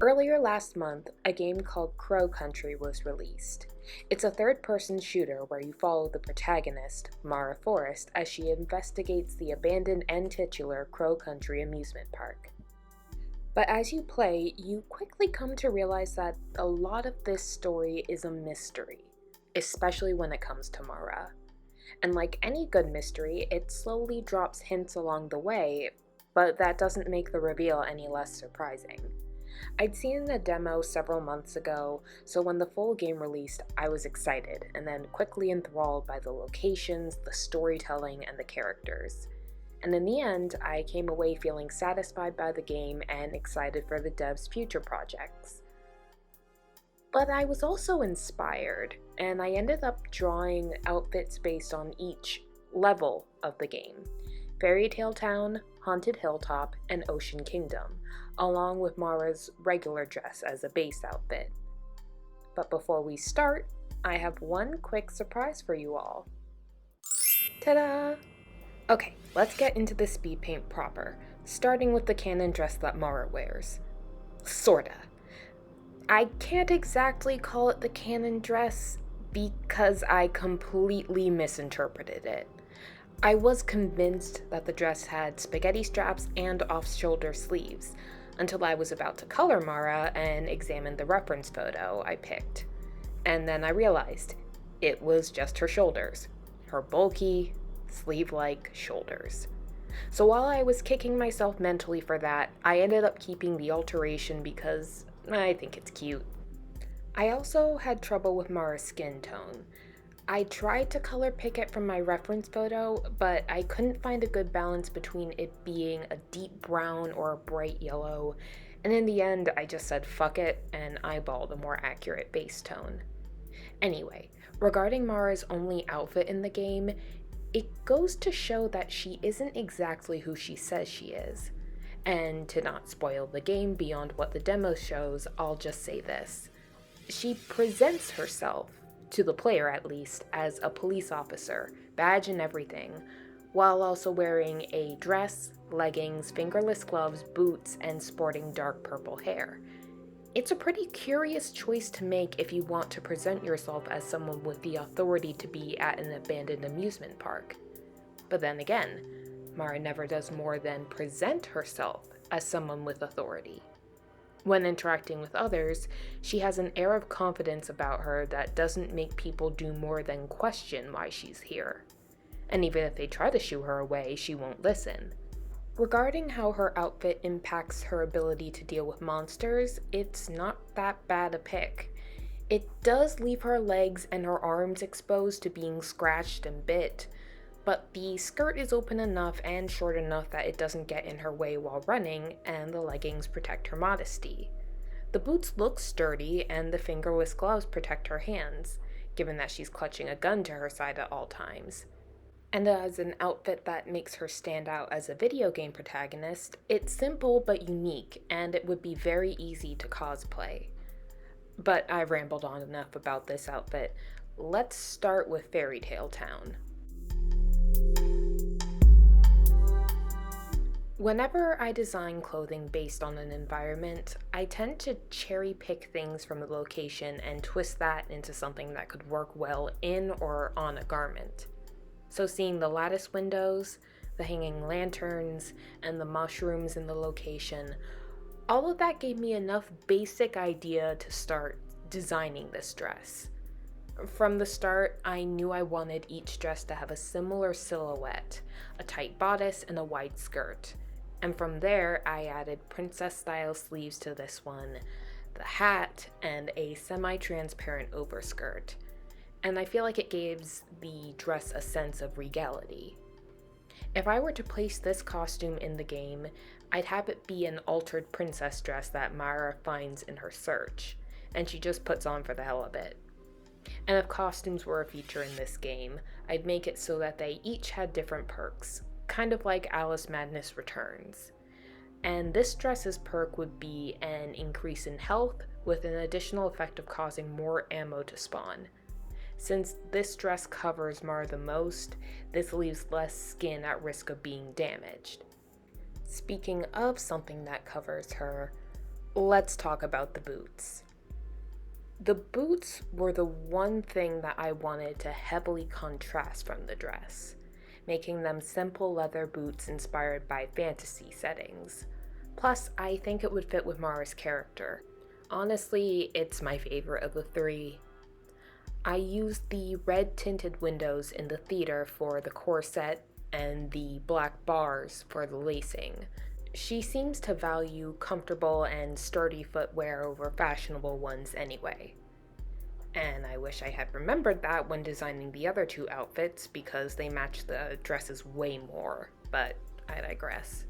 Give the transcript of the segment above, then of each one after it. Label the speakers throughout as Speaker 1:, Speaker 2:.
Speaker 1: Earlier last month, a game called Crow Country was released. It's a third-person shooter where you follow the protagonist, Mara Forrest, as she investigates the abandoned and titular Crow Country amusement park. But as you play, you quickly come to realize that a lot of this story is a mystery, especially when it comes to Mara. And like any good mystery, it slowly drops hints along the way, but that doesn't make the reveal any less surprising. I'd seen the demo several months ago, so when the full game released, I was excited, and then quickly enthralled by the locations, the storytelling, and the characters. And in the end, I came away feeling satisfied by the game and excited for the devs' future projects. But I was also inspired, and I ended up drawing outfits based on each level of the game: Fairytale Town, Haunted Hilltop, and Ocean Kingdom, along with Mara's regular dress as a base outfit. But before we start, I have one quick surprise for you all. Ta-da! Okay, let's get into the speed paint proper, starting with the canon dress that Mara wears. Sorta. I can't exactly call it the canon dress because I completely misinterpreted it. I was convinced that the dress had spaghetti straps and off-shoulder sleeves, until I was about to color Mara and examine the reference photo I picked. And then I realized it was just her shoulders. Her bulky, sleeve-like shoulders. So while I was kicking myself mentally for that, I ended up keeping the alteration because I think it's cute. I also had trouble with Mara's skin tone. I tried to color pick it from my reference photo, but I couldn't find a good balance between it being a deep brown or a bright yellow, and in the end I just said fuck it and eyeballed a more accurate base tone. Anyway, regarding Mara's only outfit in the game, it goes to show that she isn't exactly who she says she is. And to not spoil the game beyond what the demo shows, I'll just say this. She presents herself, to the player at least, as a police officer, badge and everything, while also wearing a dress, leggings, fingerless gloves, boots, and sporting dark purple hair. It's a pretty curious choice to make if you want to present yourself as someone with the authority to be at an abandoned amusement park. But then again, Mara never does more than present herself as someone with authority. When interacting with others, she has an air of confidence about her that doesn't make people do more than question why she's here. And even if they try to shoo her away, she won't listen. Regarding how her outfit impacts her ability to deal with monsters, it's not that bad a pick. It does leave her legs and her arms exposed to being scratched and bit, but the skirt is open enough and short enough that it doesn't get in her way while running, and the leggings protect her modesty. The boots look sturdy, and the fingerless gloves protect her hands, given that she's clutching a gun to her side at all times. And as an outfit that makes her stand out as a video game protagonist, it's simple but unique, and it would be very easy to cosplay. But I've rambled on enough about this outfit. Let's start with Fairytale Town. Whenever I design clothing based on an environment, I tend to cherry pick things from a location and twist that into something that could work well in or on a garment. So seeing the lattice windows, the hanging lanterns, and the mushrooms in the location, all of that gave me enough basic idea to start designing this dress. From the start, I knew I wanted each dress to have a similar silhouette, a tight bodice and a wide skirt. And from there, I added princess-style sleeves to this one, the hat, and a semi-transparent overskirt. And I feel like it gives the dress a sense of regality. If I were to place this costume in the game, I'd have it be an altered princess dress that Mara finds in her search, and she just puts on for the hell of it. And if costumes were a feature in this game, I'd make it so that they each had different perks, kind of like Alice Madness Returns. And this dress's perk would be an increase in health with an additional effect of causing more ammo to spawn. Since this dress covers Mara the most, this leaves less skin at risk of being damaged. Speaking of something that covers her, Let's talk about the boots. The boots were the one thing that I wanted to heavily contrast from the dress, making them simple leather boots inspired by fantasy settings. Plus, I think it would fit with Mara's character. Honestly, it's my favorite of the three. I used the red tinted windows in the theater for the corset and the black bars for the lacing. She seems to value comfortable and sturdy footwear over fashionable ones anyway. And I wish I had remembered that when designing the other two outfits because they match the dresses way more, but I digress.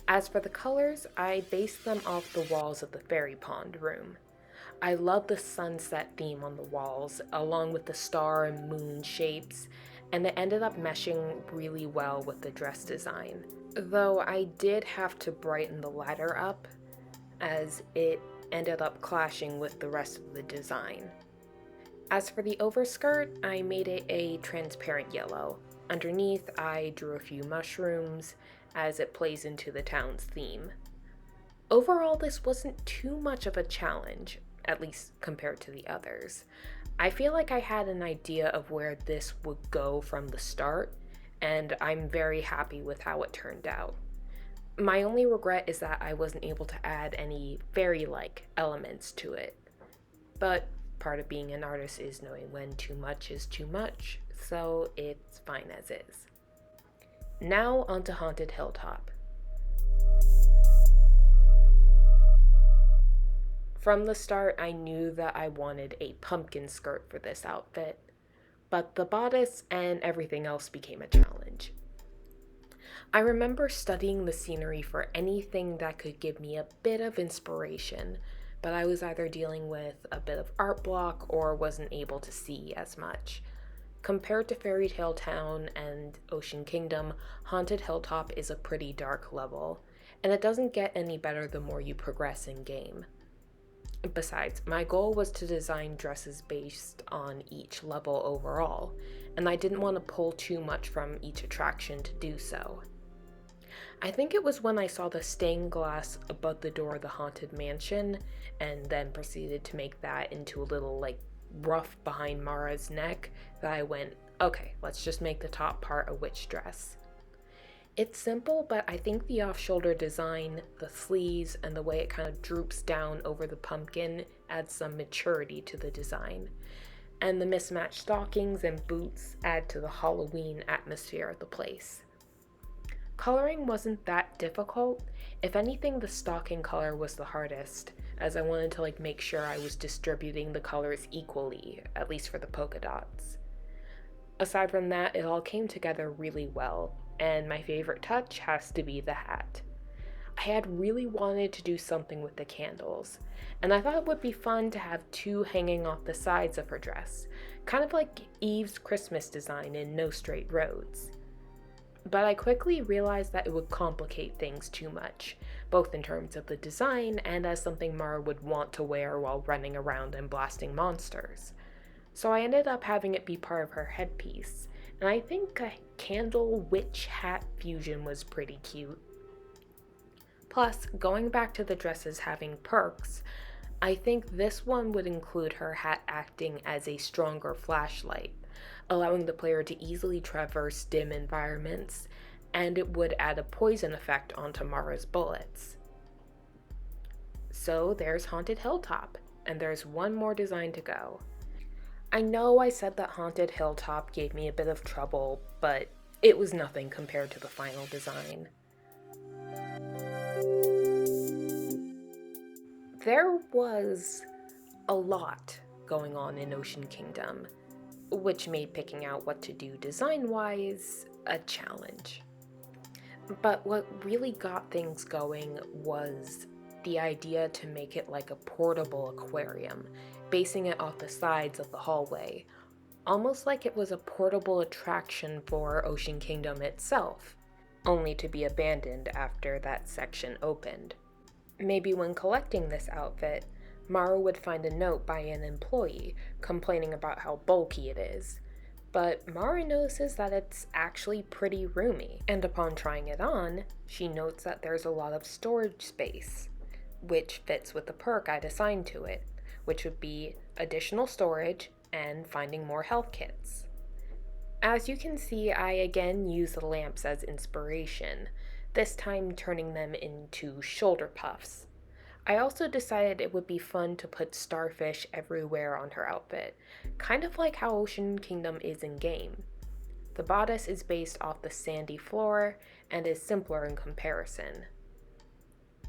Speaker 1: As for the colors, I based them off the walls of the fairy pond room. I love the sunset theme on the walls, along with the star and moon shapes, and it ended up meshing really well with the dress design. Though I did have to brighten the latter up, as it ended up clashing with the rest of the design. As for the overskirt, I made it a transparent yellow. Underneath, I drew a few mushrooms, as it plays into the town's theme. Overall, this wasn't too much of a challenge, at least compared to the others. I feel like I had an idea of where this would go from the start, and I'm very happy with how it turned out. My only regret is that I wasn't able to add any fairy-like elements to it. But part of being an artist is knowing when too much is too much, so it's fine as is. Now onto Haunted Hilltop. From the start, I knew that I wanted a pumpkin skirt for this outfit, but the bodice and everything else became a challenge. I remember studying the scenery for anything that could give me a bit of inspiration, but I was either dealing with a bit of art block or wasn't able to see as much. Compared to Fairytale Town and Ocean Kingdom, Haunted Hilltop is a pretty dark level, and it doesn't get any better the more you progress in game. Besides, my goal was to design dresses based on each level overall, and I didn't want to pull too much from each attraction to do so. I think it was when I saw the stained glass above the door of the haunted mansion, and then proceeded to make that into a little, ruff behind Mara's neck, that I went, okay, let's just make the top part a witch dress. It's simple, but I think the off-shoulder design, the sleeves, and the way it kind of droops down over the pumpkin adds some maturity to the design. And the mismatched stockings and boots add to the Halloween atmosphere of the place. Coloring wasn't that difficult. If anything, the stocking color was the hardest, as I wanted to make sure I was distributing the colors equally, at least for the polka dots. Aside from that, it all came together really well, and my favorite touch has to be the hat. I had really wanted to do something with the candles, and I thought it would be fun to have two hanging off the sides of her dress, kind of like Eve's Christmas design in No Straight Roads. But I quickly realized that it would complicate things too much, both in terms of the design and as something Mara would want to wear while running around and blasting monsters. So I ended up having it be part of her headpiece, and I think a candle witch hat fusion was pretty cute. Plus, going back to the dresses having perks, I think this one would include her hat acting as a stronger flashlight, allowing the player to easily traverse dim environments, and it would add a poison effect onto Mara's bullets. So there's Haunted Hilltop, and there's one more design to go. I know I said that Haunted Hilltop gave me a bit of trouble, but it was nothing compared to the final design. There was a lot going on in Ocean Kingdom, which made picking out what to do design-wise a challenge. But what really got things going was the idea to make it like a portable aquarium, basing it off the sides of the hallway, almost like it was a portable attraction for Ocean Kingdom itself, only to be abandoned after that section opened. Maybe when collecting this outfit, Mara would find a note by an employee complaining about how bulky it is, but Mara notices that it's actually pretty roomy, and upon trying it on, she notes that there's a lot of storage space. which fits with the perk I'd assigned to it, which would be additional storage and finding more health kits. As you can see, I again use the lamps as inspiration, this time turning them into shoulder puffs. I also decided it would be fun to put starfish everywhere on her outfit, kind of like how Ocean Kingdom is in game. The bodice is based off the sandy floor and is simpler in comparison.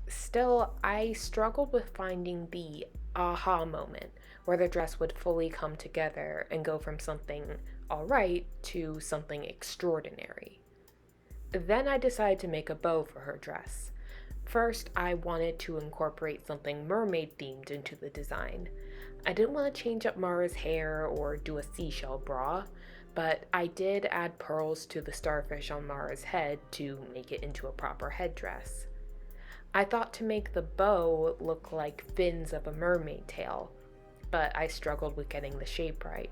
Speaker 1: Still, I struggled with finding the aha moment where the dress would fully come together and go from something alright to something extraordinary. Then I decided to make a bow for her dress. First, I wanted to incorporate something mermaid themed into the design. I didn't want to change up Mara's hair or do a seashell bra, but I did add pearls to the starfish on Mara's head to make it into a proper headdress. I thought to make the bow look like fins of a mermaid tail, but I struggled with getting the shape right.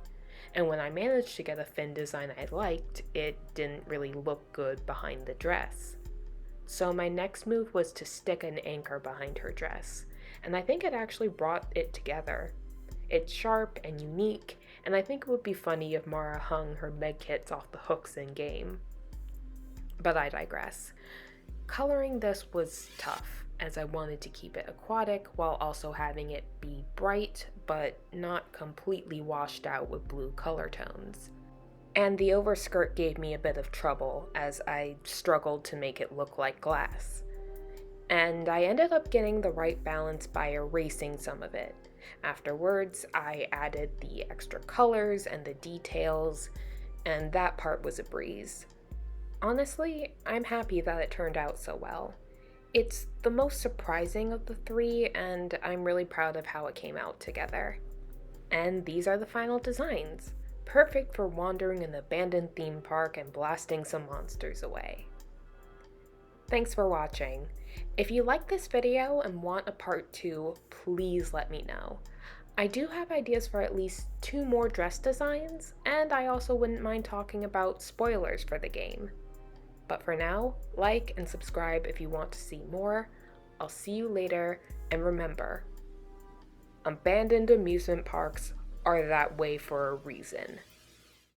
Speaker 1: And when I managed to get a fin design I liked, it didn't really look good behind the dress. So my next move was to stick an anchor behind her dress, and I think it actually brought it together. It's sharp and unique, and I think it would be funny if Mara hung her medkits off the hooks in game. But I digress. Coloring this was tough, as I wanted to keep it aquatic while also having it be bright, but not completely washed out with blue color tones. And the overskirt gave me a bit of trouble, as I struggled to make it look like glass. And I ended up getting the right balance by erasing some of it. Afterwards, I added the extra colors and the details, and that part was a breeze. Honestly, I'm happy that it turned out so well. It's the most surprising of the three, and I'm really proud of how it came out together. And these are the final designs. Perfect for wandering an abandoned theme park and blasting some monsters away. Thanks for watching. If you like this video and want a part 2, please let me know. I do have ideas for at least 2 more dress designs, and I also wouldn't mind talking about spoilers for the game. But for now, like and subscribe if you want to see more. I'll see you later, and remember, abandoned amusement parks are that way for a reason.